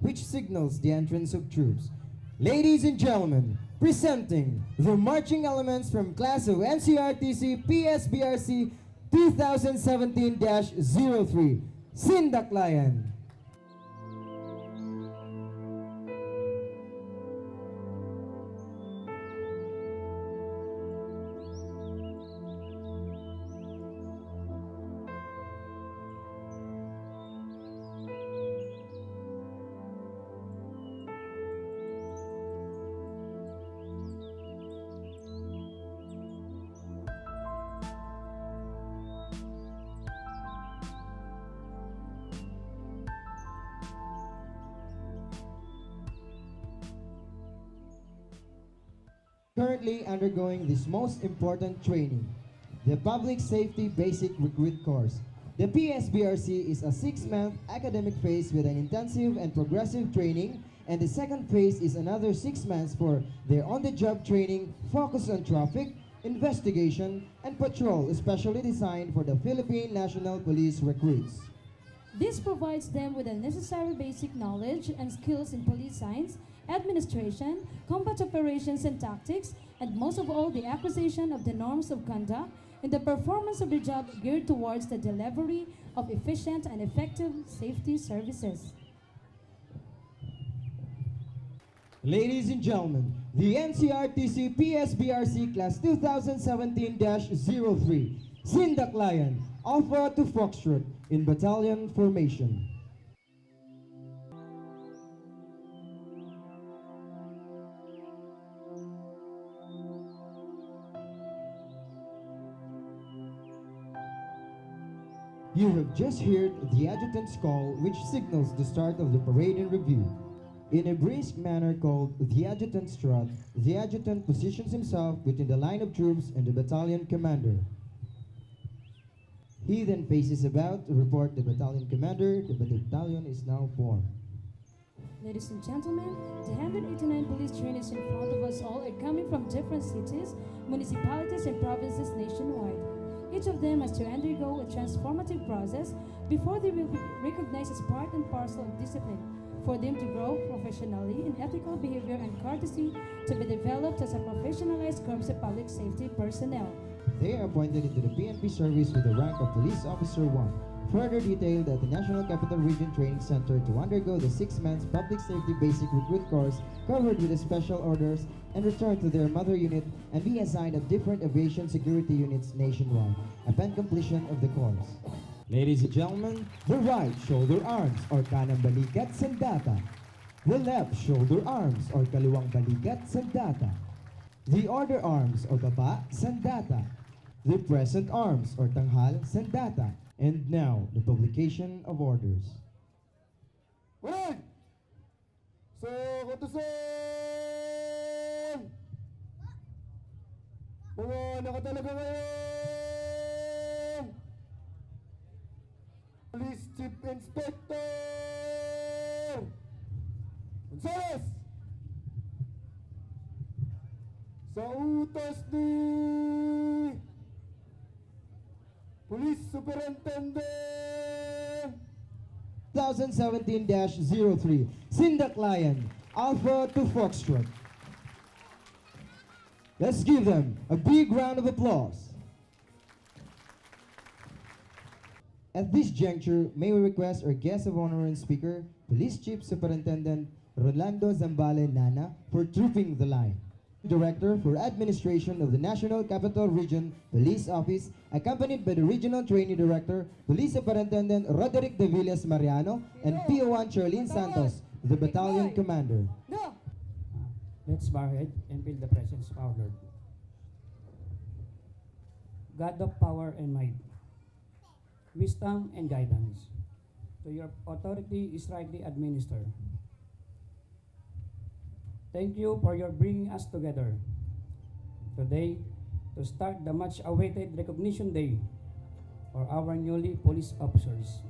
which signals the entrance of troops. Ladies and gentlemen, presenting the marching elements from class of NCRTC PSBRC 2017-03, SINDAKLAYAN. Currently undergoing this most important training, the Public Safety Basic Recruit Course. The PSBRC is a 6-month academic phase with an intensive and progressive training, and the second phase is another 6 months for their on-the-job training focused on traffic, investigation, and patrol, especially designed for the Philippine National Police recruits. This provides them with the necessary basic knowledge and skills in police science, administration, combat operations and tactics, and most of all, the acquisition of the norms of conduct in the performance of the job geared towards the delivery of efficient and effective safety services. Ladies and gentlemen, the NCRTC PSBRC Class 2017-03, SINDAKLAYAN, Alpha to Foxtrot, in battalion formation. You have just heard the adjutant's call, which signals the start of the parade and review. In a brisk manner called the adjutant's trot, the adjutant positions himself between the line of troops and the battalion commander. He then faces about to report the battalion commander. The battalion is now formed. Ladies and gentlemen, the 189 police trainees in front of us all are coming from different cities, municipalities, and provinces nationwide. Each of them has to undergo a transformative process before they will be recognized as part and parcel of discipline, for them to grow professionally in ethical behavior and courtesy, to be developed as a professionalized corps of public safety personnel. They are appointed into the PNP service with the rank of Police Officer 1. Further detailed at the National Capital Region Training Center to undergo the 6 months Public Safety Basic Recruit course covered with the special orders and return to their mother unit and be assigned at different aviation security units nationwide upon completion of the course. Ladies and gentlemen, the right shoulder arms or kanang balikat sandata. The left shoulder arms or kaliwang balikat sandata. The order arms or baba sandata. The present arms or tanghal sandata. And now, the publication of orders. Wait! So, kutusan! Mga nakatalaga ngayon! Police Chief Inspector! Gonzales! Sa utos ni Police Superintendent 2017-03, SINDAKLAYAN, Alpha to Foxtrot. Let's give them a big round of applause. At this juncture, may we request our guest of honor and speaker, Police Chief Superintendent Rolando Zambale Nana, for trooping the line. Director for Administration of the National Capital Region Police Office, accompanied by the Regional Trainee Director, Police Superintendent Roderick De Villas Mariano, and PO1 Charlene Santos, the Battalion Commander. Let's bow our head and feel the presence of our Lord. God of power and might, wisdom and guidance, to your authority is rightly administered. Thank you for your bringing us together today to start the much-awaited recognition day for our newly police officers.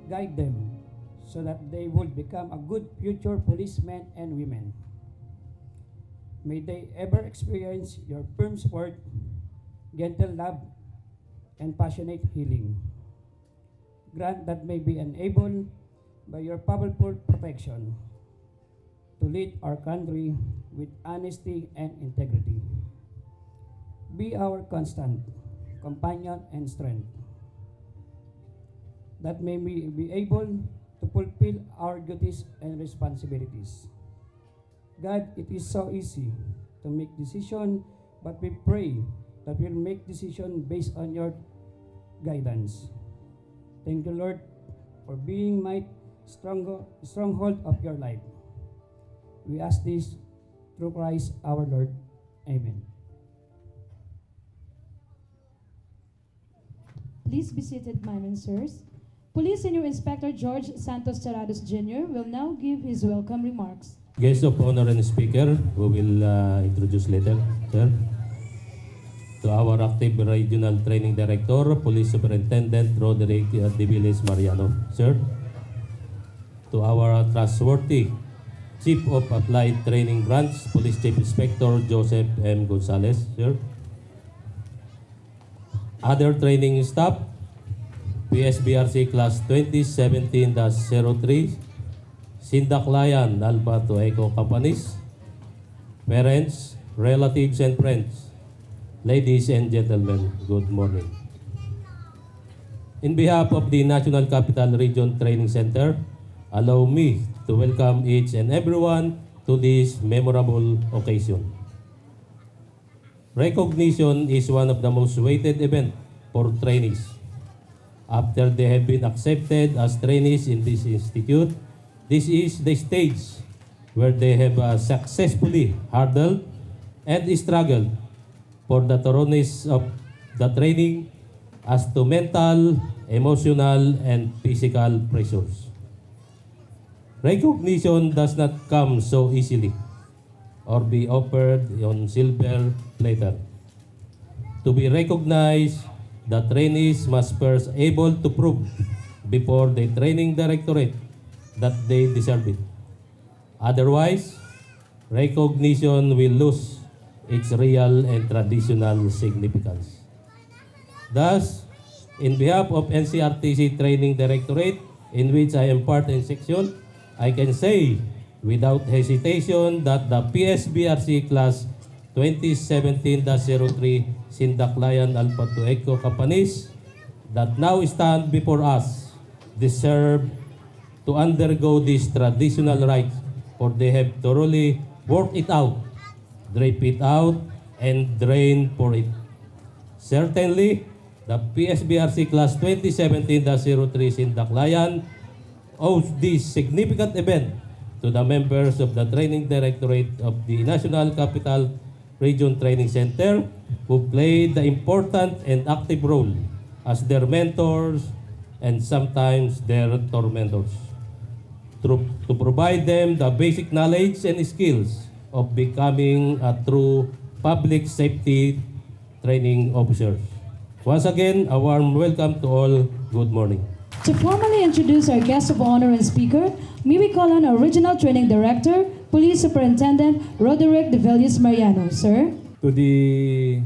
Guide them so that they would become a good future policemen and women. May they ever experience your firm support, gentle love, and passionate healing. Grant that may be enabled by your powerful protection to lead our country with honesty and integrity. Be our constant companion and strength, that may we be able to fulfill our duties and responsibilities. God, it is so easy to make decisions, but we pray that we'll make decisions based on your guidance. Thank you, Lord, for being my stronghold of your life. We ask this through Christ our Lord. Amen. Please be seated, ma'am and sirs. Police Senior Inspector George Santos Terrados Jr. will now give his welcome remarks. Guest of honor and speaker, who will introduce later, sir. To our active regional training director, Police Superintendent Roderick Diviles Mariano, sir. To our trustworthy Chief of Applied Training Branch, Police Chief Inspector Joseph M. Gonzalez, sir. Other training staff, PSBRC Class 2017-03, SINDAKLAYAN Alpha to Echo Companies, parents, relatives, and friends, ladies and gentlemen, good morning. In behalf of the National Capital Region Training Center, allow me to welcome each and everyone to this memorable occasion. Recognition is one of the most weighted events for trainees. After they have been accepted as trainees in this institute, this is the stage where they have successfully hurdled and struggled for the thoroughness of the training as to mental, emotional, and physical pressures. Recognition does not come so easily or be offered on silver platter. To be recognized, the trainees must first able to prove before the training directorate that they deserve it. Otherwise, recognition will lose its real and traditional significance. Thus, in behalf of NCRTC Training Directorate, in which I am part and section, I can say without hesitation that the PSBRC Class 2017-03 SINDAKLAYAN Alpha to Echo companies that now stand before us deserve to undergo these traditional rites, for they have thoroughly worked it out, drape it out, and drain for it. Certainly, the PSBRC Class 2017-03 SINDAKLAYAN owes this significant event to the members of the Training Directorate of the National Capital Region Training Center, who played the important and active role as their mentors and sometimes their tormentors, to provide them the basic knowledge and skills of becoming a true public safety training officers. Once again, a warm welcome to all. Good morning. To formally introduce our guest of honor and speaker, may we call on our Regional Training Director, Police Superintendent Roderick Diviles Mariano. Sir. To the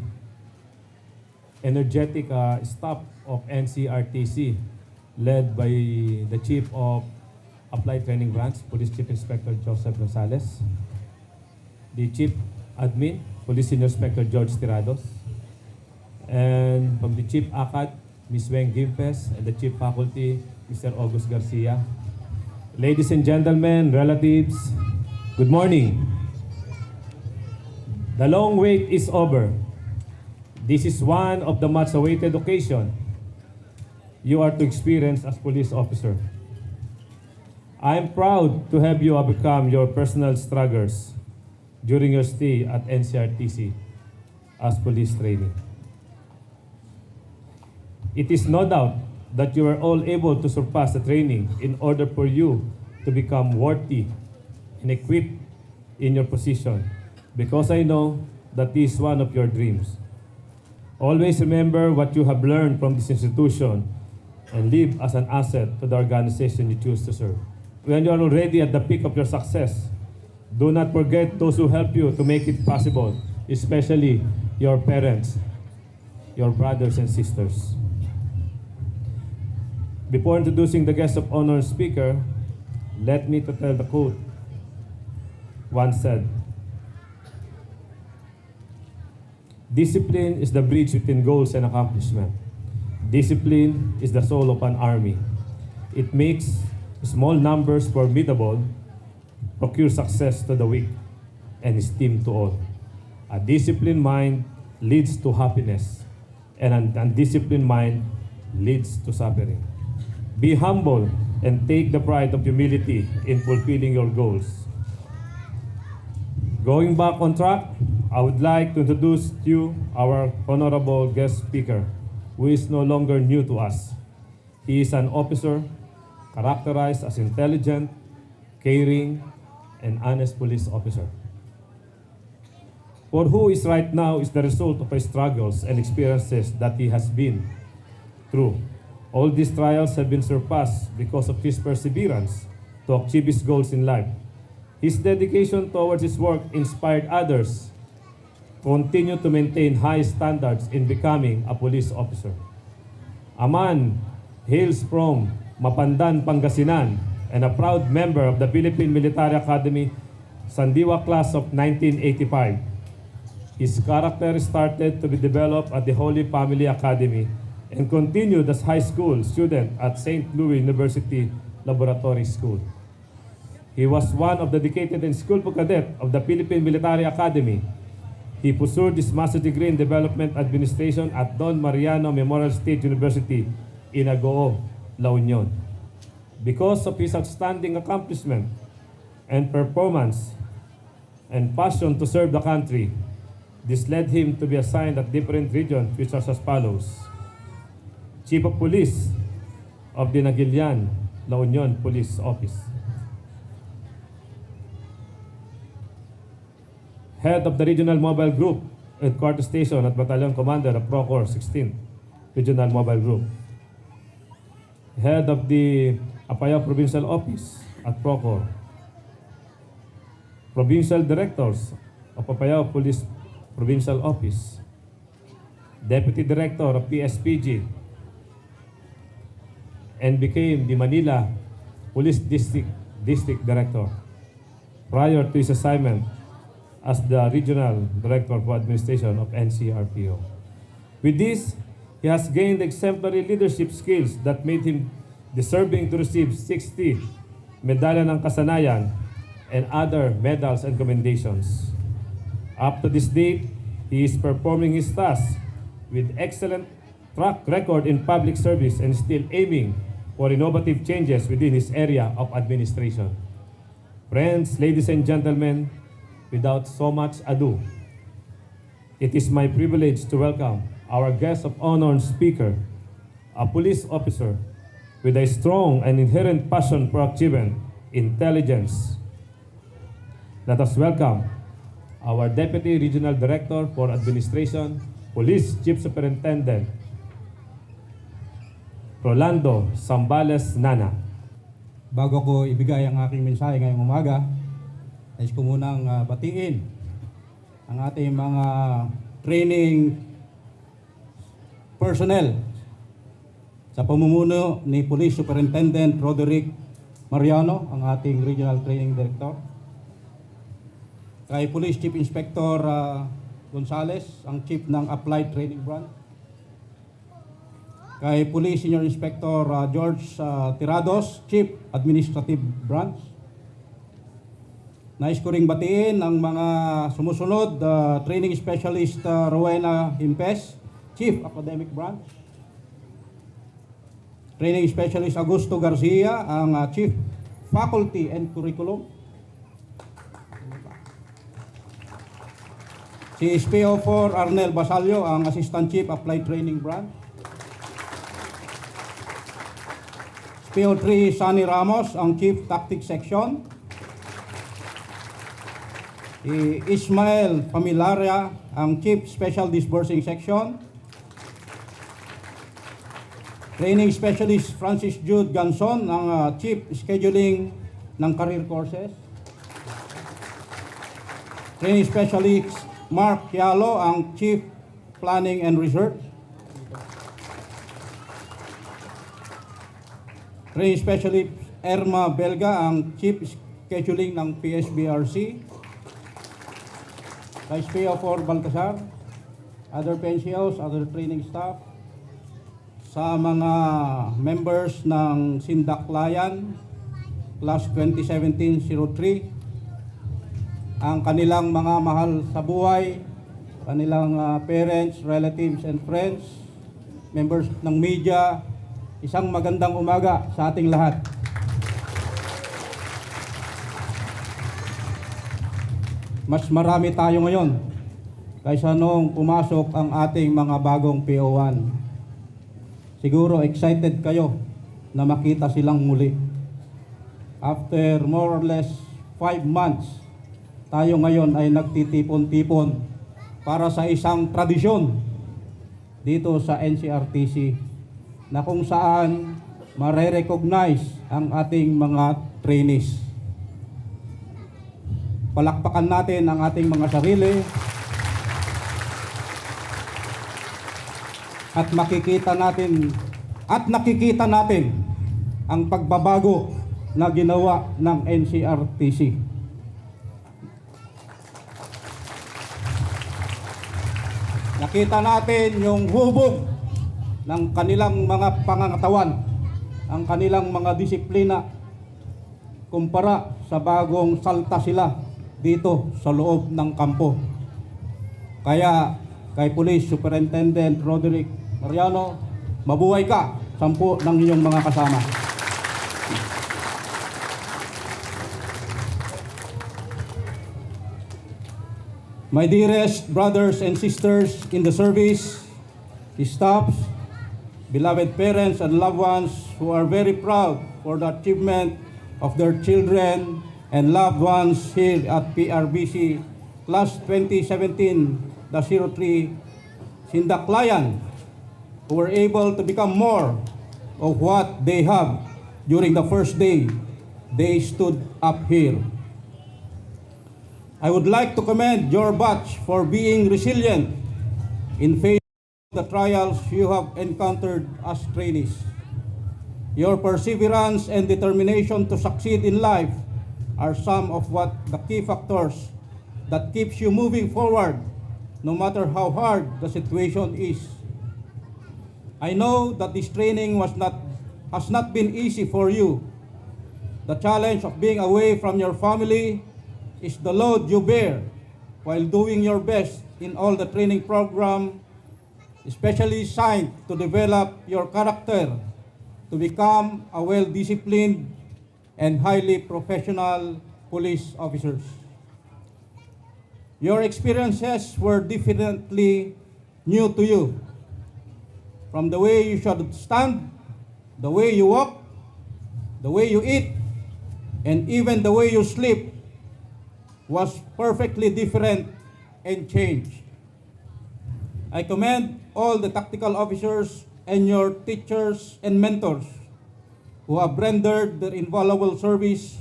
energetic staff of NCRTC, led by the Chief of Applied Training Branch, Police Chief Inspector Joseph Gonzalez, the Chief Admin, Police Senior Inspector George Tirados, and from the Chief ACAD, Ms. Weng Gimpes, and the Chief Faculty, Mr. August Garcia. Ladies and gentlemen, relatives, good morning. The long wait is over. This is one of the much awaited occasion you are to experience as police officer. I am proud to have you overcome your personal struggles during your stay at NCRTC as police training. It is no doubt that you are all able to surpass the training in order for you to become worthy and equipped in your position, because I know that this is one of your dreams. Always remember what you have learned from this institution and live as an asset to the organization you choose to serve. When you are already at the peak of your success, do not forget those who help you to make it possible, especially your parents, your brothers and sisters. Before introducing the guest of honor speaker, let me to tell the quote once said, "Discipline is the bridge between goals and accomplishment. Discipline is the soul of an army. It makes small numbers formidable, procure success to the weak, and esteem to all. A disciplined mind leads to happiness, and an undisciplined mind leads to suffering. Be humble and take the pride of humility in fulfilling your goals." Going back on track, I would like to introduce to you our honorable guest speaker, who is no longer new to us. He is an officer characterized as intelligent, caring, and honest police officer. For who is right now is the result of his struggles and experiences that he has been through. All these trials have been surpassed because of his perseverance to achieve his goals in life. His dedication towards his work inspired others to continue to maintain high standards in becoming a police officer. A man hails from Mapandan, Pangasinan, and a proud member of the Philippine Military Academy Diwa class of 1985. His character started to be developed at the Holy Family Academy and continued as high school student at St. Louis University Laboratory School. He was one of the dedicated and skillful cadet of the Philippine Military Academy. He pursued his master's degree in development administration at Don Mariano Memorial State University in Agoo, La Union. Because of his outstanding accomplishment and performance and passion to serve the country, this led him to be assigned at different regions, which are as follows: Chief of Police of the Naguilian, La Union Police Office. Head of the Regional Mobile Group at Quarter Station at Battalion Commander of Procor 16th Regional Mobile Group. Head of the Apayao Provincial Office at Procor. Provincial Directors of Apayao Police Provincial Office. Deputy Director of PSPG, and became the Manila Police District Director prior to his assignment as the Regional Director for Administration of NCRPO. With this, he has gained exemplary leadership skills that made him deserving to receive 60 Medalya ng Kasanayan and other medals and commendations. Up to this date, he is performing his tasks with excellent track record in public service and still aiming for innovative changes within his area of administration. Friends, ladies and gentlemen, without so much ado, it is my privilege to welcome our guest of honor and speaker, a police officer with a strong and inherent passion for achievement, intelligence. Let us welcome our Deputy Regional Director for Administration, Police Chief Superintendent, Rolando Zambales Nana. Bago ko ibigay ang aking mensahe ngayong umaga, nais ko munang batiin ang ating mga training personnel sa pamumuno ni Police Superintendent Roderick Mariano, ang ating Regional Training Director. Kay Police Chief Inspector Gonzales, ang Chief ng Applied Training Branch. Kay Police Senior Inspector George Tirados, Chief Administrative Branch. Nais ko ring batiin ang mga sumusunod, Training Specialist Rowena Himpes, Chief Academic Branch. Training Specialist Augusto Garcia, ang Chief Faculty and Curriculum. Si SPO4 Arnel Basalio, ang Assistant Chief Applied Training Branch. SPO3 Sunny Ramos, ang Chief Tactics Section. Si Ismael Familiaria, ang Chief Special Disbursing Section. Training Specialist Francis Jude Ganson, ang Chief Scheduling ng Career Courses. Training Specialist Mark Yalo, ang Chief Planning and Research. Training Erma Belga, ang Chief Scheduling ng PSBRC, Vice PO4 Baltasar, other PNCOs, other training staff, sa mga members ng SINDAKLAYAN, Class 2017-03, ang kanilang mga mahal sa buhay, kanilang parents, relatives, and friends, members ng media, isang magandang umaga sa ating lahat. Mas marami tayo ngayon kaysa noong pumasok ang ating mga bagong PO1. Siguro excited kayo na makita silang muli. After more or less 5 months, tayo ngayon ay nagtitipon-tipon para sa isang tradisyon dito sa NCRTC na kung saan mare-recognize ang ating mga trainees. Palakpakan natin ang ating mga sarili at nakikita natin ang pagbabago na ginawa ng NCRTC. Nakita natin yung hubog ng kanilang mga pangangatawan, ang kanilang mga disiplina kumpara sa bagong salta sila dito sa loob ng kampo. Kaya kay Police Superintendent Roderick Mariano, mabuhay ka, 10 ng iyong mga kasama. My dearest brothers and sisters in the service, staffs, beloved parents and loved ones who are very proud for the achievement of their children and loved ones here at PRBC Class 2017-03 SINDAKLAYAN, who were able to become more of what they have during the first day they stood up here. I would like to commend your batch for being resilient in face of the trials you have encountered as trainees. Your perseverance and determination to succeed in life are some of what the key factors that keeps you moving forward no matter how hard the situation is. I know that this training has not been easy for you. The challenge of being away from your family is the load you bear while doing your best in all the training program, especially designed to develop your character to become a well-disciplined and highly professional police officers. Your experiences were definitely new to you. From the way you should stand, the way you walk, the way you eat, and even the way you sleep was perfectly different and changed. I commend all the tactical officers and your teachers and mentors who have rendered their invaluable service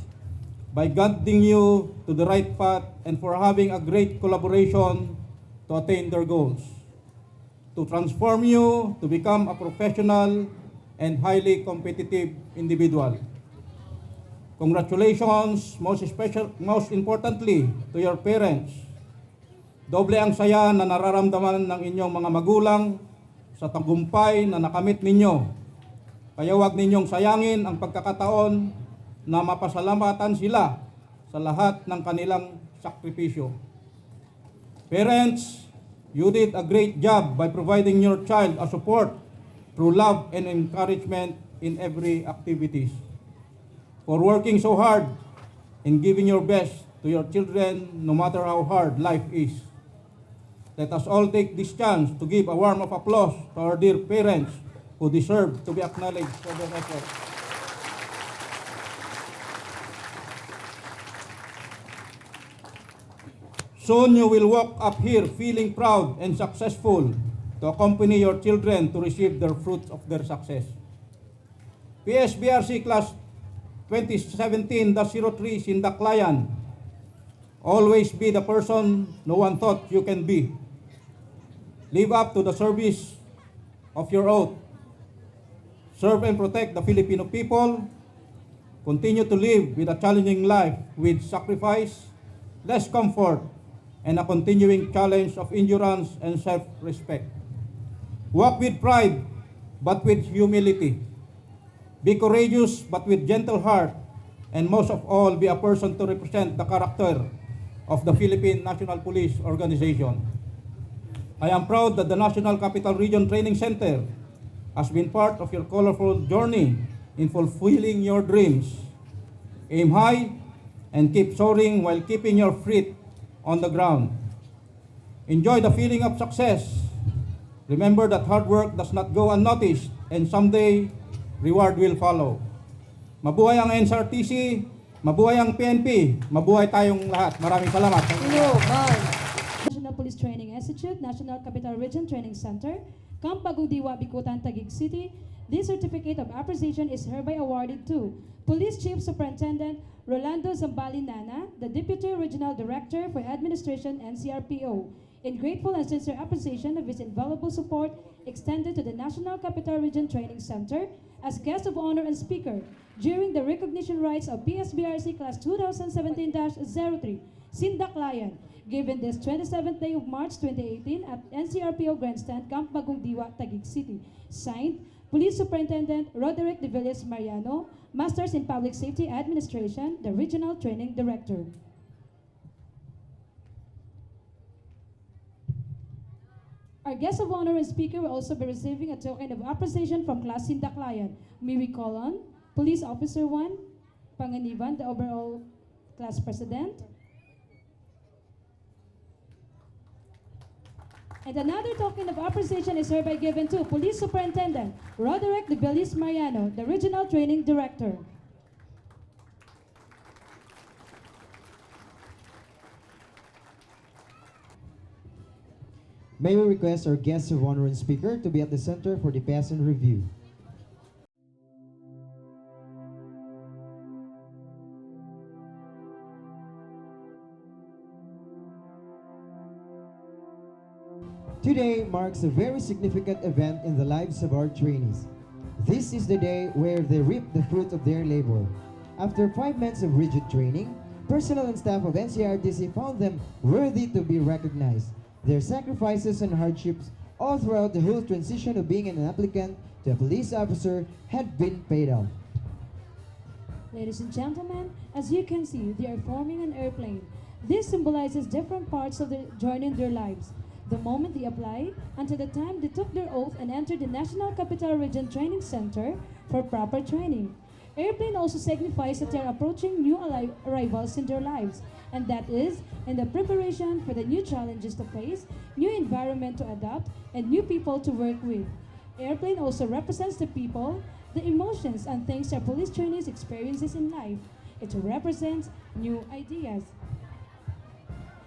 by guiding you to the right path and for having a great collaboration to attain their goals, to transform you to become a professional and highly competitive individual. Congratulations, most importantly, to your parents. Doble ang saya na nararamdaman ng inyong mga magulang sa tagumpay na nakamit ninyo. Kaya huwag ninyong sayangin ang pagkakataon na mapasalamatan sila sa lahat ng kanilang sakripisyo. Parents, you did a great job by providing your child a support through love and encouragement in every activities. For working so hard and giving your best to your children no matter how hard life is. Let us all take this chance to give a warm of applause to our dear parents who deserve to be acknowledged for their efforts. Soon you will walk up here feeling proud and successful to accompany your children to receive the fruits of their success. PSBRC Class 2017-03 SINDAKLAYAN, always be the person no one thought you can be. Live up to the service of your oath. Serve and protect the Filipino people. continue to live with a challenging life with sacrifice, less comfort, and a continuing challenge of endurance and self-respect. Walk with pride, but with humility. Be courageous, but with gentle heart, and most of all, be a person to represent the character of the Philippine National Police Organization. I am proud that the National Capital Region Training Center has been part of your colorful journey in fulfilling your dreams. Aim high and keep soaring while keeping your feet on the ground. Enjoy the feeling of success. Remember that hard work does not go unnoticed, and someday, reward will follow. Mabuhay ang NCRTC, mabuhay ang PNP, mabuhay tayong lahat. Maraming salamat. National Police Training Institute, National Capital Region Training Center, Camp Bagong Diwa, Bicutan, Taguig City. This certificate of appreciation is hereby awarded to Police Chief Superintendent Rolando Zambali Nana, the Deputy Regional Director for Administration, NCRPO, in grateful and sincere appreciation of his invaluable support extended to the National Capital Region Training Center as guest of honor and speaker during the recognition rites of PSBRC Class 2017-03, SINDAKLAYAN, given this 27th day of March 2018 at NCRPO Grandstand, Camp Bagong Diwa, Taguig City. Signed, Police Superintendent Roderick De Villas Mariano, Masters in Public Safety Administration, the Regional Training Director. Our guest of honor and speaker will also be receiving a token of appreciation from Class SINDAKLAYAN. May we call on Police Officer 1, Panganiban, the overall class president. And another token of appreciation is hereby given to Police Superintendent Roderick De Villas Mariano, the Regional Training Director. May we request our guest of honor and speaker to be at the center for the pass and review. Today marks a very significant event in the lives of our trainees. This is the day where they reap the fruit of their labor. After 5 months of rigid training, personnel and staff of NCRTC found them worthy to be recognized. Their sacrifices and hardships all throughout the whole transition of being an applicant to a police officer had been paid off. Ladies and gentlemen, as you can see, they are forming an airplane. This symbolizes different parts of the journey in their lives. The moment they apply, until the time they took their oath and entered the National Capital Region Training Center for proper training. Airplane also signifies that they are approaching new arrivals in their lives, and that is in the preparation for the new challenges to face, new environment to adapt, and new people to work with. Airplane also represents the people, the emotions, and things our police trainees experiences in life. It represents new ideas.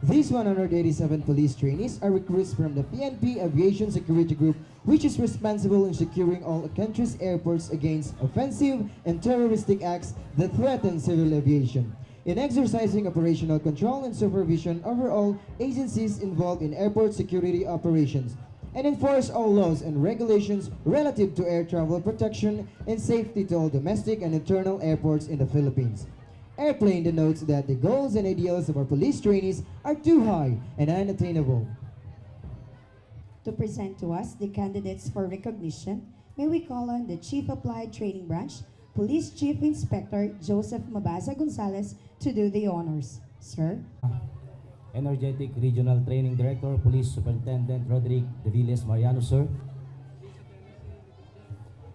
These 187 police trainees are recruits from the PNP Aviation Security Group, which is responsible in securing all countries' airports against offensive and terroristic acts that threaten civil aviation. In exercising operational control and supervision over all agencies involved in airport security operations, and enforce all laws and regulations relative to air travel protection and safety to all domestic and internal airports in the Philippines. Airplane denotes that the goals and ideals of our police trainees are too high and unattainable. To present to us the candidates for recognition, may we call on the Chief Applied Training Branch, Police Chief Inspector Joseph Mabasa Gonzalez to do the honors. Sir? Energetic Regional Training Director, Police Superintendent Roderick De Villas Mariano, sir.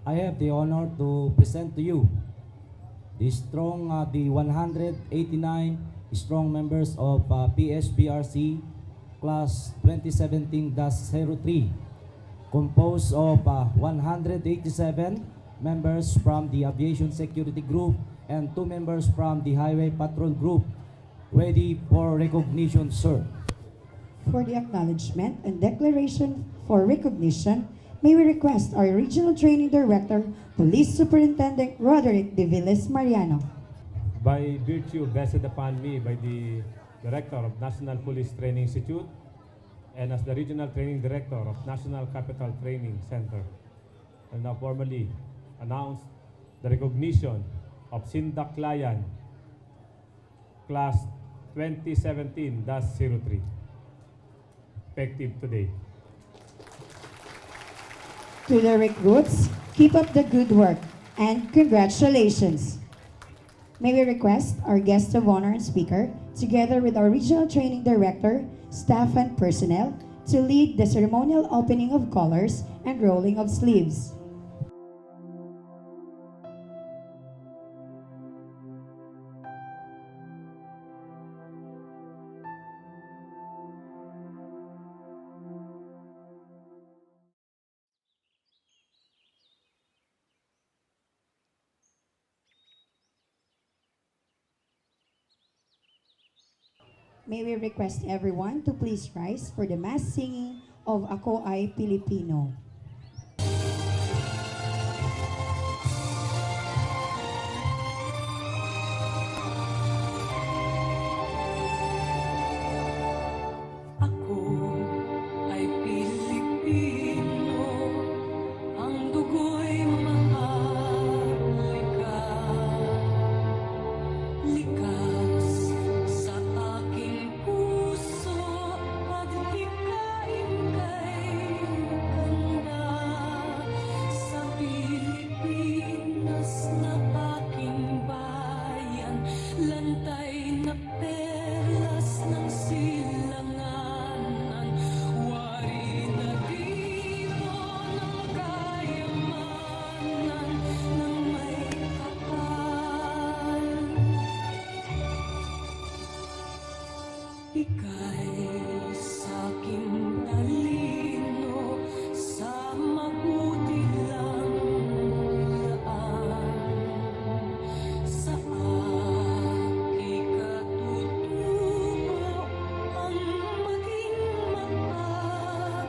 I have the honor to present to you the 189 strong members of PSBRC Class 2017-03, composed of 187 members from the Aviation Security Group and 2 members from the Highway Patrol Group, ready for recognition, sir. For the acknowledgement and declaration for recognition, may we request our Regional Training Director, Police Superintendent Roderick De Villas Mariano. By virtue vested upon me by the Director of National Police Training Institute and as the Regional Training Director of National Capital Training Center, I now formally announce the recognition of SINDAKLAYAN, Class 2017-03, effective today. To the recruits, keep up the good work and congratulations. May we request our guest of honor and speaker, together with our regional training director, staff and personnel, to lead the ceremonial opening of colors and rolling of sleeves. May we request everyone to please rise for the mass singing of Ako Ay Pilipino. Ako ay Pilipino, ang dugo'y maharlika. Likas sa aking puso at hikain kay ganda. Sa Pilipinas na aking bayan, lantay na perlas ng silanganan. Wari na dito ng kayamanan ng may kapal. Ika'y sa'king talino sa mabuti lang daan. Sa aking katutubo ang maging mapagmahal.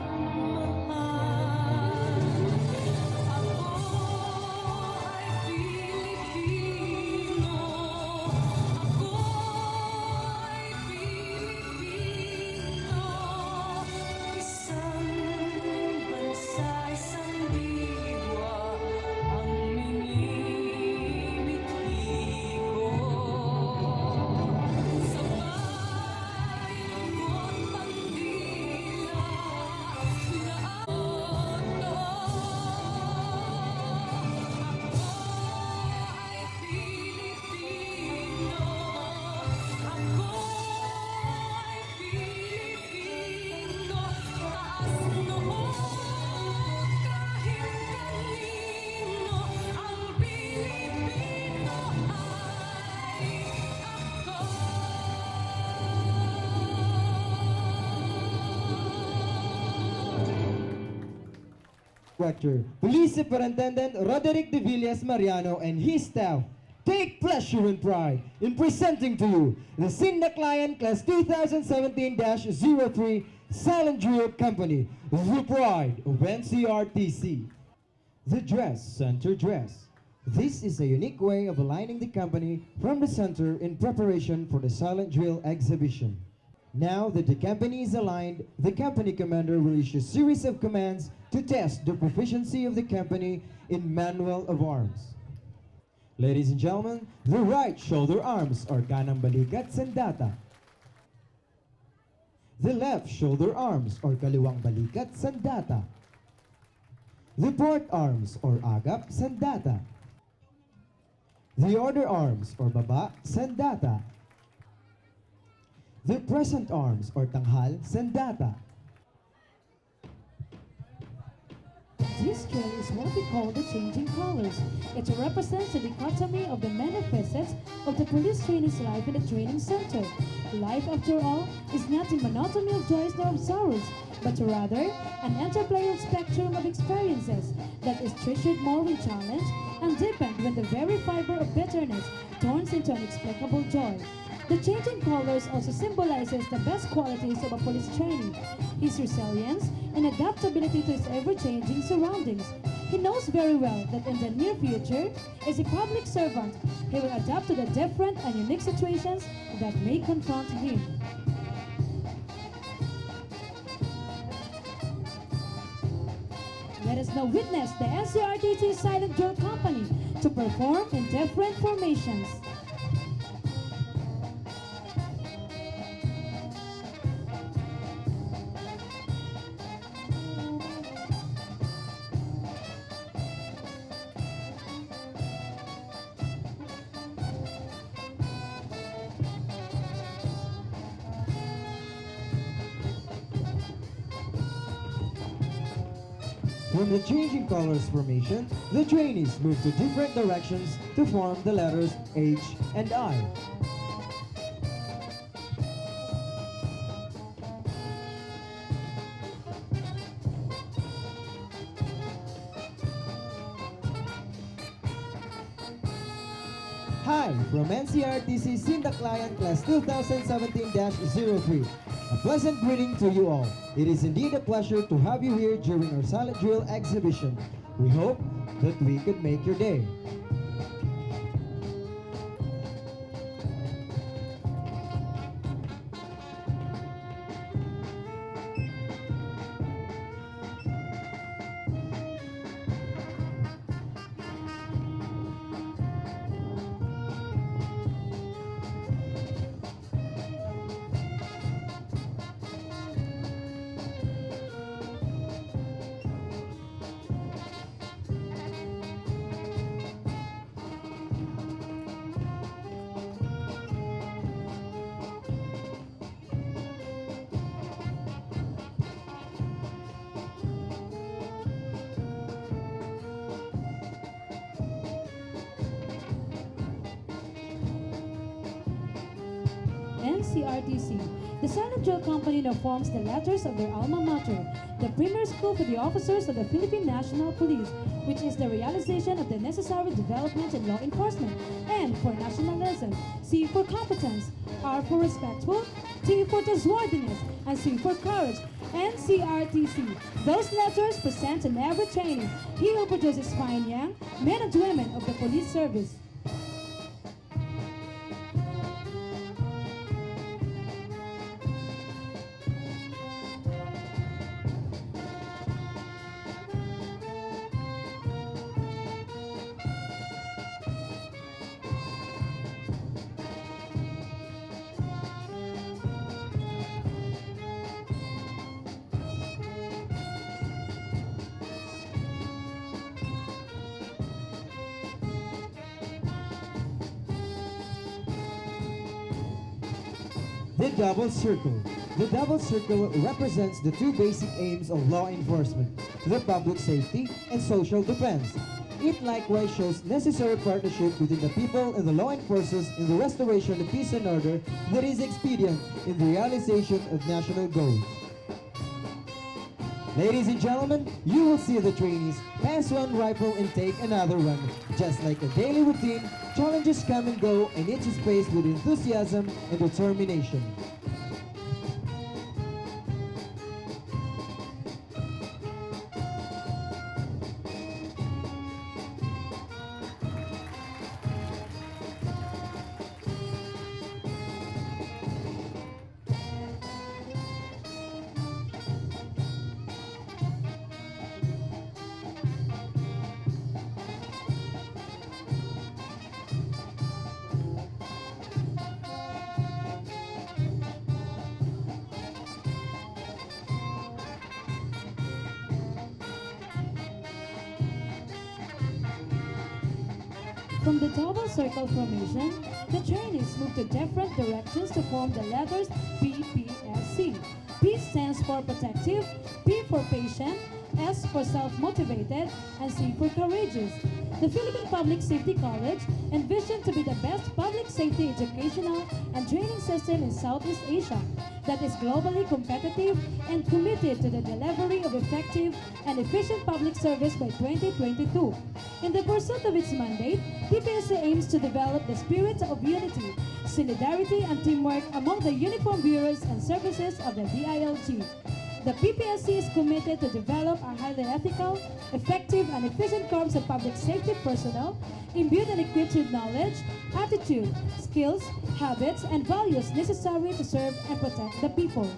Ako ay Pilipino. Ako ay Pilipino. Isang bansa, isang diwa ang minimithi ko. Sa bayan ko't bandila, lahat ay Pilipino. Ako ay Pilipino. Taas noo kahit kanino, ang Pilipino ay ako. Director, Police Superintendent Roderick De Villas Mariano and his staff take pleasure and pride in presenting to you the SINDAKLAYAN Class 2017-03 Silent Drill Company, the pride of NCRTC. The Dress Center Dress. This is a unique way of aligning the company from the center in preparation for the Silent Drill exhibition. Now that the company is aligned, the company commander will issue a series of commands to test the proficiency of the company in manual of arms. Ladies and gentlemen, the right shoulder arms are kanang balikat sandata. The left shoulder arms are kaliwang balikat sandata. The port arms or agap sandata. The order arms or baba sandata. The present arms or tanghal sandata. This drill is what we call the changing colors. It represents the dichotomy of the many facets of the police trainee's life in the training center. Life, after all, is not a monotony of joys nor of sorrows, but rather an interplay of spectrum of experiences that is treasured more when challenged and deepened when the very fiber of bitterness turns into inexplicable joy. The changing colors also symbolizes the best qualities of a police trainee, his resilience and adaptability to his ever-changing surroundings. He knows very well that in the near future, as a public servant, he will adapt to the different and unique situations that may confront him. Let us now witness the NCRTC Silent Drill Company to perform in different formations. From the changing colors formation, the trainees move to different directions to form the letters H and I. Hi from NCRTC SINDAKLAYAN Class 2017-03. A pleasant greeting to you all. It is indeed a pleasure to have you here during our silent drill exhibition. We hope that we could make your day. NCRTC. The Silent Drill Company now forms the letters of their alma mater, the premier school for the officers of the Philippine National Police, which is the realization of the necessary development in law enforcement. N for nationalism, C for competence, R for respectful, T for trustworthiness, and C for courage. NCRTC. Those letters present in every training. He who produces fine young men and women of the police service. The double circle. The double circle represents the two basic aims of law enforcement, the public safety and social defense. It likewise shows necessary partnership between the people and the law enforcers in the restoration of peace and order that is expedient in the realization of national goals. Ladies and gentlemen, you will see the trainees pass one rifle and take another one. Just like a daily routine, challenges come and go, and each is faced with enthusiasm and determination. From the double circle formation, the trainees move to different directions to form the letters PPSC. P stands for protective, P for patient, S for self-motivated, and C for courageous. The Philippine Public Safety College envisioned to be the best public safety educational and training system in Southeast Asia that is globally competitive and committed to the delivery of effective and efficient public service by 2022. In the pursuit of its mandate, PPSC aims to develop the spirit of unity, solidarity, and teamwork among the uniformed bureaus and services of the DILG. The PPSC is committed to develop a highly ethical, effective, and efficient corps of public safety personnel imbued and equipped with knowledge, attitude, skills, habits, and values necessary to serve and protect the people.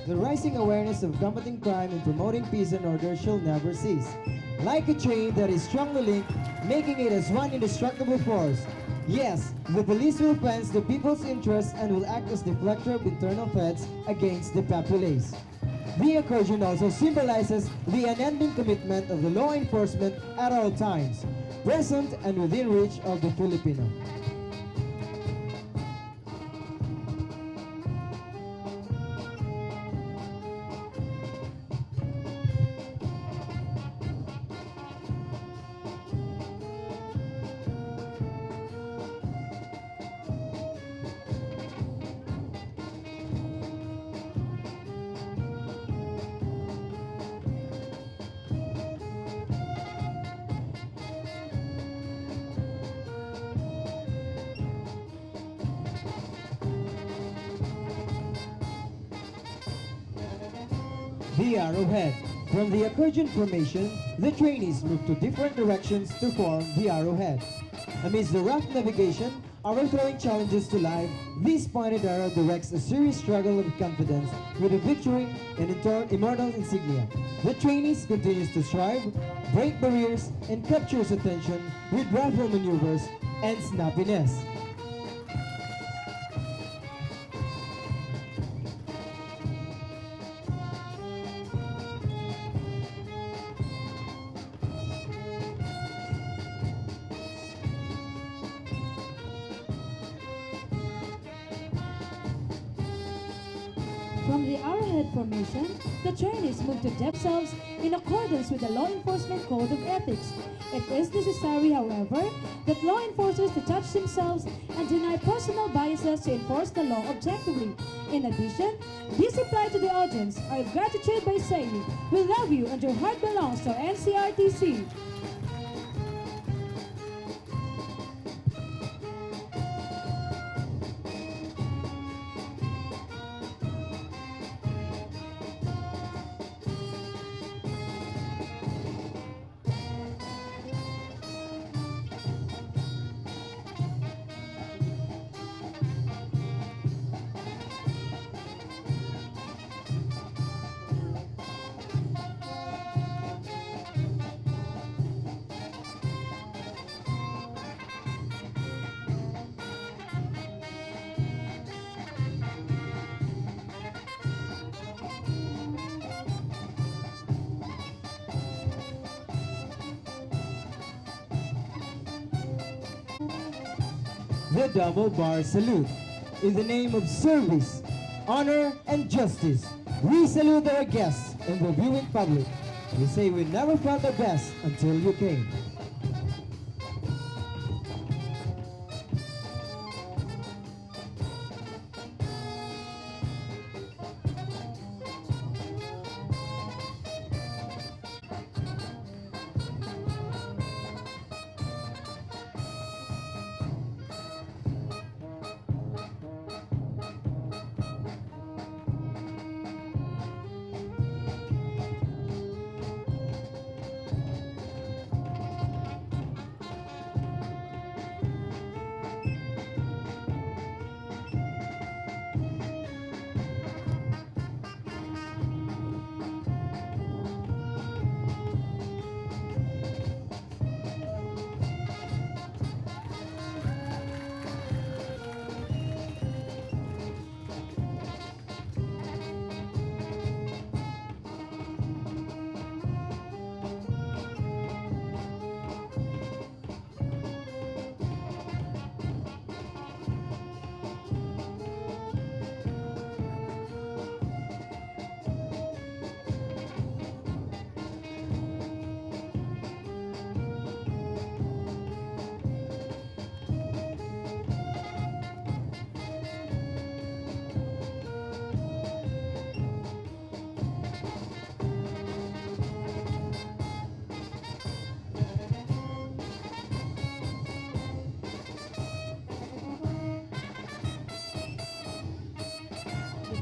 the rising awareness of combating crime and promoting peace and order shall never cease. Like a chain that is strongly linked, making it as one indestructible force. Yes, the police will fence the people's interests and will act as deflector of internal threats against the populace. The accordion also symbolizes the unending commitment of the law enforcement at all times, present and within reach of the Filipino. The arrowhead. From the accordion formation, the trainees move to different directions to form the arrowhead. Amidst the rough navigation, arrow-throwing challenges to life, this pointed arrow directs a serious struggle of confidence with a victory and immortal insignia. The trainees continues to strive, break barriers, and captures attention with rifle maneuvers and snappiness. From the arrowhead formation, the trainees move to themselves in accordance with the law enforcement code of ethics. It is necessary, however, that law enforcers detach themselves and deny personal biases to enforce the law objectively. In addition, these reply to the audience are of gratitude by saying, "We love you and your heart belongs to NCRTC." The double bar salute. In the name of service, honor, and justice, we salute our guests and the viewing public. We say we never felt our best until you came.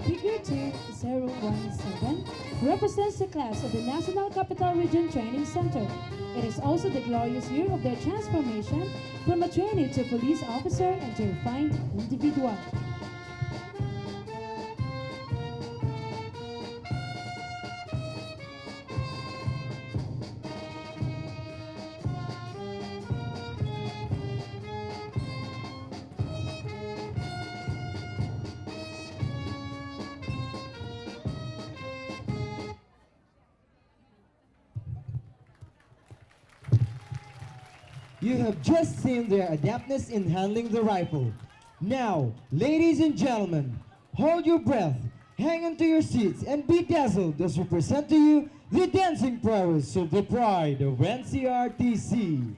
Figure 2017 represents the class of the National Capital Region Training Center. It is also the glorious year of their transformation from a trainee to police officer and to refined individual. You have just seen their adeptness in handling the rifle. Now, ladies and gentlemen, hold your breath, hang onto your seats, and be dazzled as we present to you the dancing prowess of the pride of NCRTC.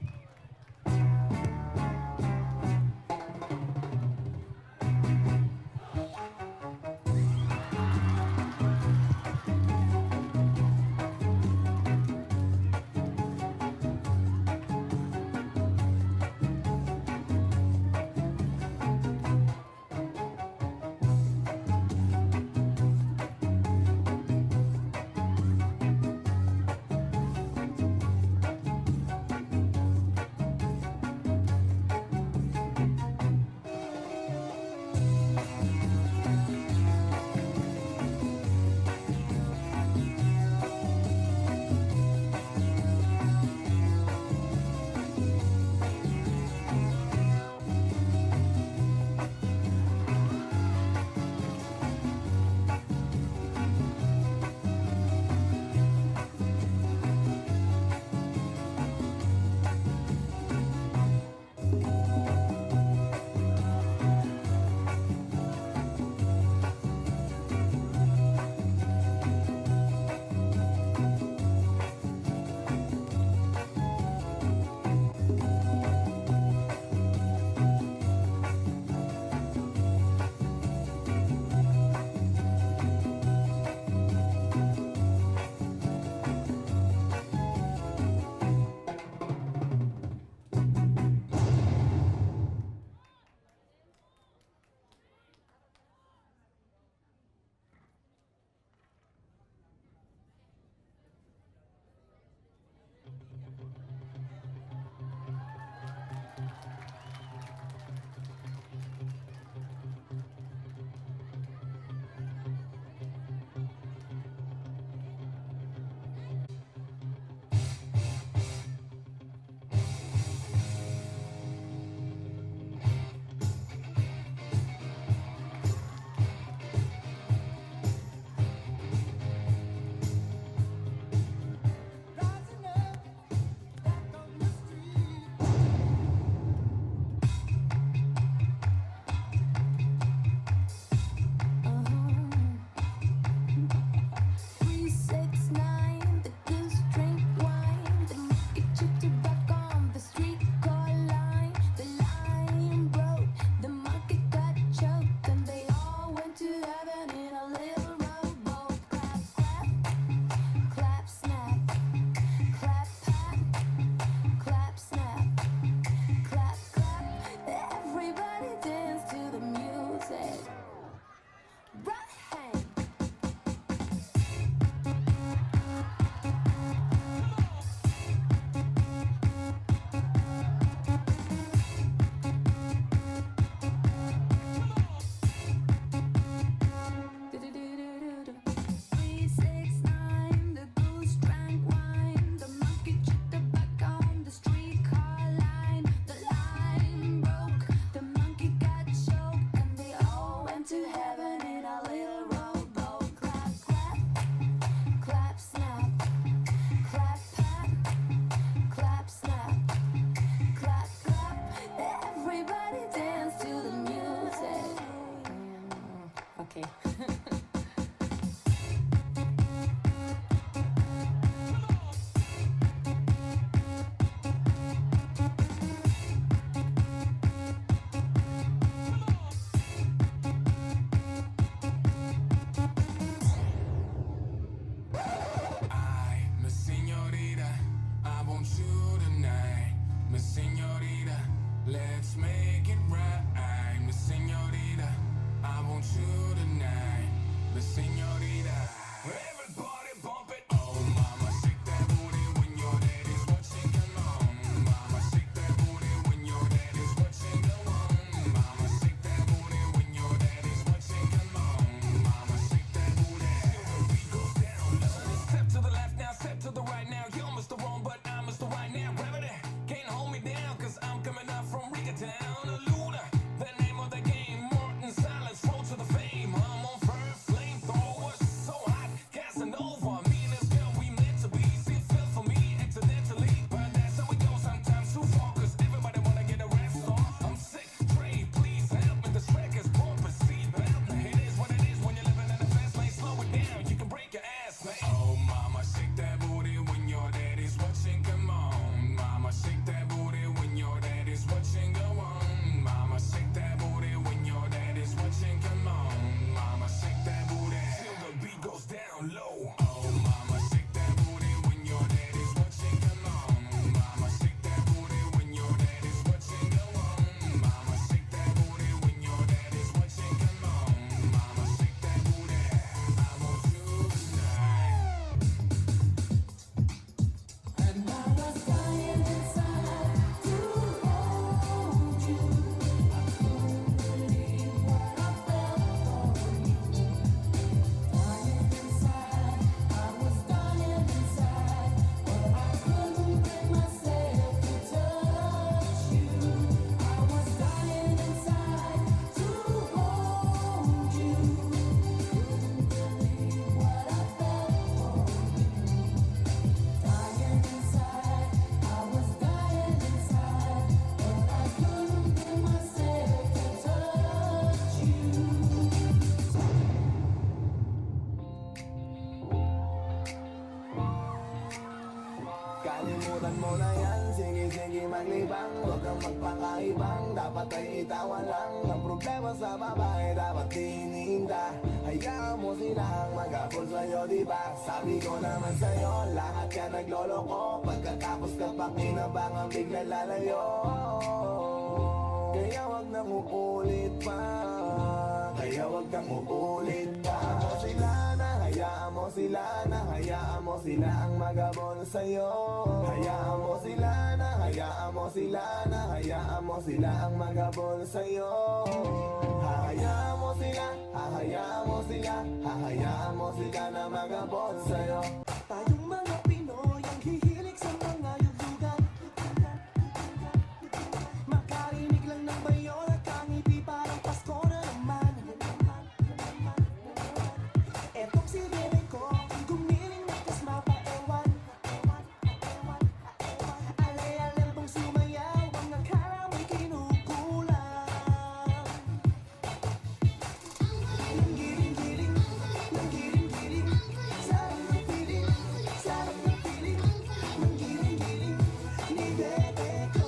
Patay itawa lang ang problema sa babae, dapat tininda. Hayaan mo silang mag-apol sa'yo, diba? Sabi ko naman sa'yo, lahat yan nagloloko. Pagkatapos kapag kinabangan bigla lalayo. Kaya wag nang uulit pa, kaya wag kang uulit pa. Hayaan mo sila na, hayaan mo sila ang magabol sa'yo. Hayaan mo sila na, hayaan mo sila na, hayaan mo sila ang magabol sa'yo. Hahayaan mo sila, hahayaan mo sila, hahayaan mo sila na magabol sa'yo. Tayong mga Pinoy ang hihilig sa mga yudugan. Makarinig lang ng bayon at kangiti parang Pasko na naman. Etong si bebe ko, gumiling na kas mapaewan. Alay-alay pong sumayaw, ang akala mo'y kinukulang. Nang giling-giling, sarap ng piling, sarap ng piling. Nang giling-giling, ni bebe ko.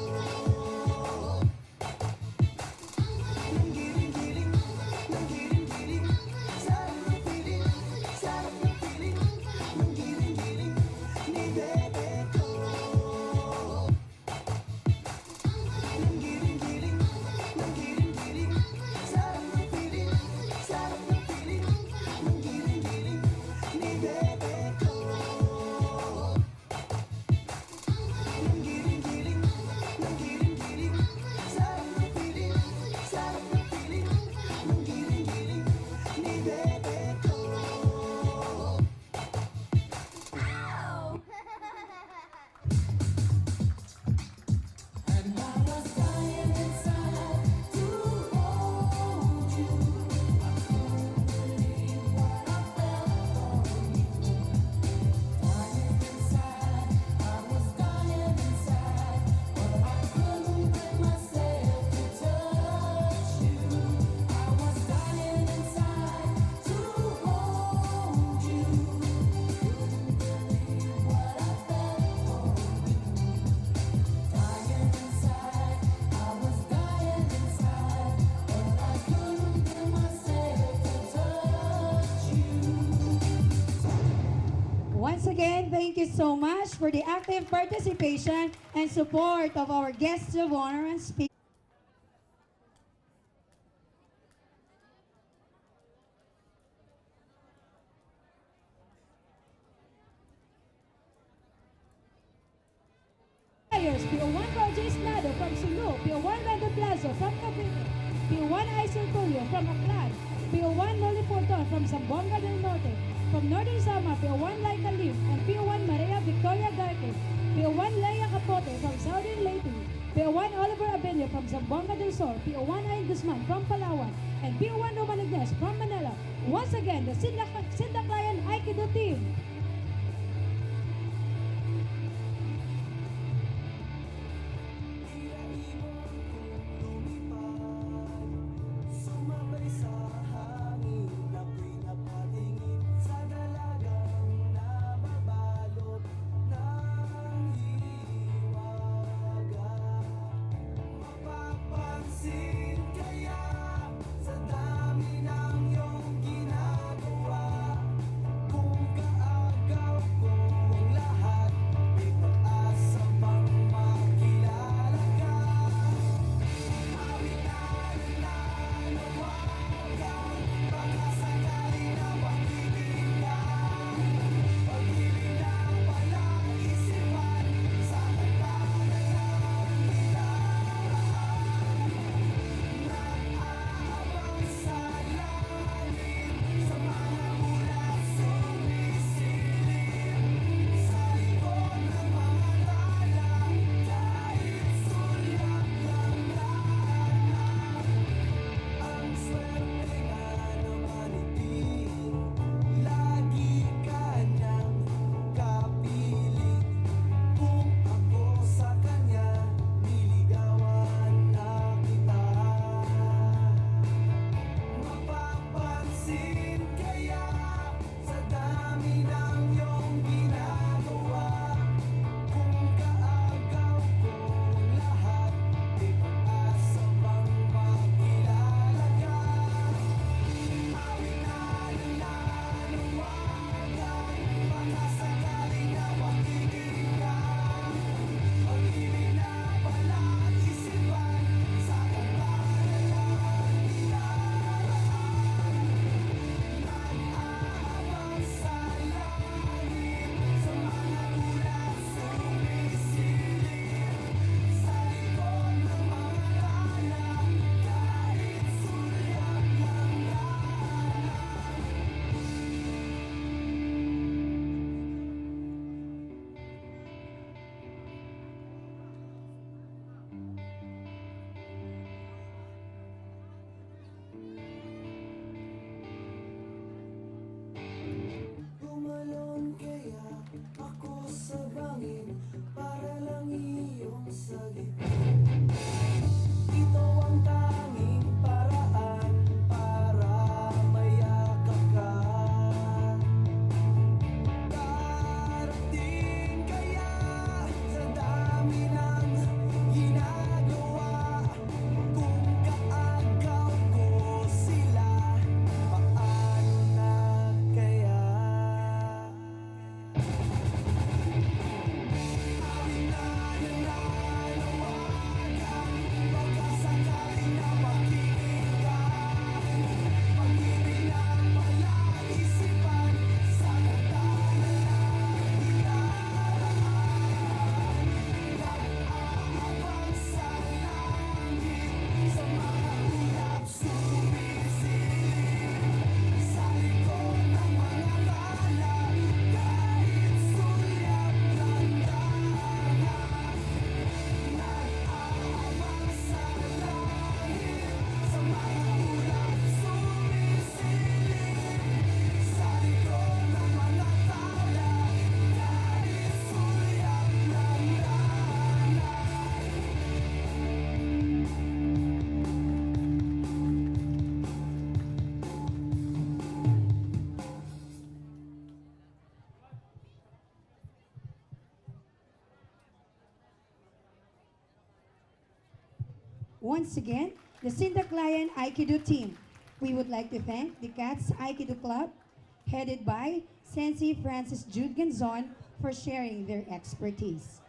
Nang giling-giling, sarap ng piling, sarap ng piling. Nang giling-giling, ni bebe ko. Nang giling-giling, sarap ng piling, sarap ng piling. Nang giling-giling, ni bebe ko. Nang giling-giling, sarap ng piling, sarap ng piling. Nang giling-giling, ni bebe ko. And I was dying inside to hold you. I couldn't believe what I felt for you. Dying inside, I was dying inside, but I couldn't bring myself to touch you. I was dying inside to hold you. Couldn't believe what I felt for you. Dying inside, I was dying inside, but I couldn't bring myself to touch you. Once again, thank you so much for the active participation and support of our guests of honor and speakers. PO1 Roger Eslado from Sulu, PO1 Randall Plazo from Cavite, PO1 Aisel Tulio from Aklan, PO1 Loli Forton from Zamboanga del Norte, from Northern Sama, PO1 Laika Lim, and PO1 Maria Victoria Garque, PO1 Leia Capote from Southern Leyte, PO1 Oliver Abelio from Zamboanga del Sur, PO1 Ayn Guzman from Palawan, and PO1 Roman Ignace from Manila. Once again, the Sindaklayan Aikido team. Sumabay sa hangin, ako'y napatingin sa dalagang nababalot ng hiwaga. Mapapansin kaya sa dami ng iyong ginagawa, kung gaano Once again, the SINDAKLAYAN Aikido team. We would like to thank the CATS Aikido Club, headed by Sensei Francis Jude Ganzon, for sharing their expertise.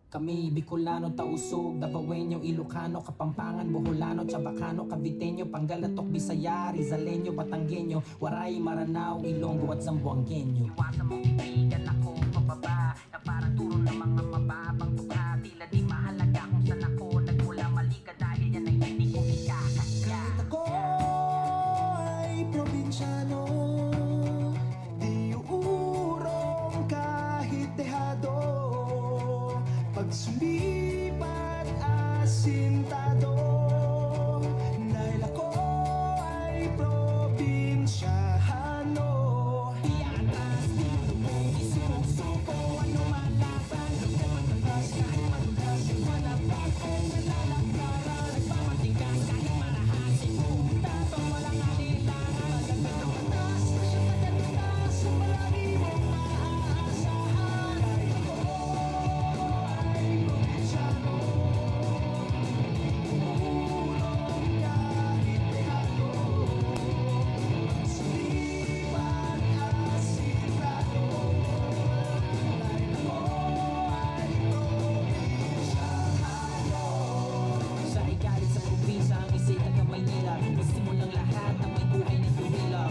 Kami Bicolano, Tausug, Davaoeño, Ilocano, Kapampangan, Boholano, Chabacano, Caviteño, Pangalatok, Bisaya, Rizaleño, Batanggenyo, Waray, Maranao, Ilonggo at Zamboangueño. Iwasan mong ibigan ako pababa na parang turo ng mga mababang tukha. Tila di mahalaga kung saan ako nagmula, mali ka dahil yan ay hindi ko ikakasya. Ako ay probinsyano, di uurong kahit dehado. Pag sumipat asintado, dahil ako ay probinsyano. Di atas, di lubog, di sumusuko, ano man laban, nagmamatas kahit madulas, manapag kong nalalagkaran, nagmamatigas kahit marahasin, pumunta pang walang alilangan, magandang katas, sa madalas, sa malagi mong maaasahan. Dahil ako ay probinsyano, umulong kahit dehado, sulipan asintado, dahil ako ay probinsyano. Siya ay galing sa probinsya, ang isa'y taga Maynila. Magsimulang lahat ng may buhay na duwila.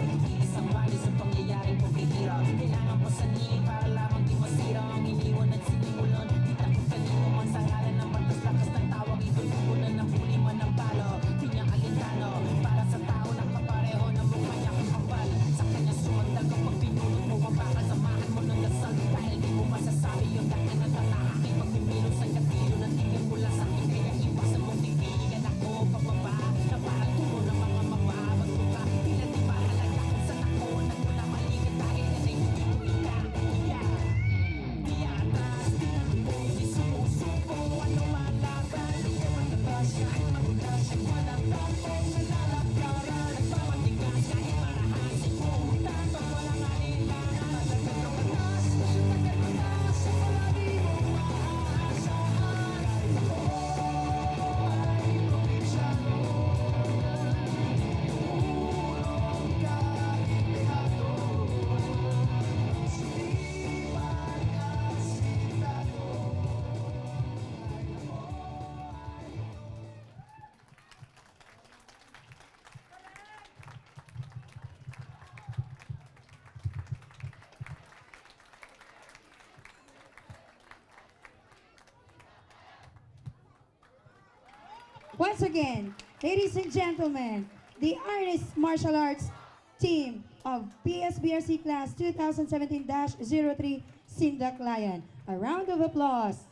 Isang bali sa pangyayaring pagbihira. Kailangan pasanin para lamang di masira ang iniwan at sinimulan. Di takot kanino man sa ngalan ng batas, lakas ng tawag, ito'y pupunan ng huli man ng palo. Di niya alintano para sa tao na kapareho ng mukha niya kakapal. Sa kanya sumandal kapag pinulot mo ang bakal, samahan mo ng dasal dahil di mo masasabi yung dahil na tatahaki. Pag pumilot sa katilo ng tingin mula sa akin, kaya iwasan mong tipigan ako pababa na parang turo ng mga mababang tuka. Tila di mahalaga kung saan ako nagmula, mali ka dahil yan ay hindi ko ikakaya. Di atas, di lubog, di sumusuko, ano man laban, nagmamatas kahit madulas, walang tapong nalalagkaran, nagmamatigas kahit marahasin, pumunta pang walang alilangan, magandang katas, sa madalas, sa malagi mong maaasahan. Dahil ako ay probinsyano, umulong kahit dehado, sulipan asintado, dahil ako Once again, ladies and gentlemen, the Artist Martial Arts team of PSBRC Class 2017-03 Sindaklayan. A round of applause.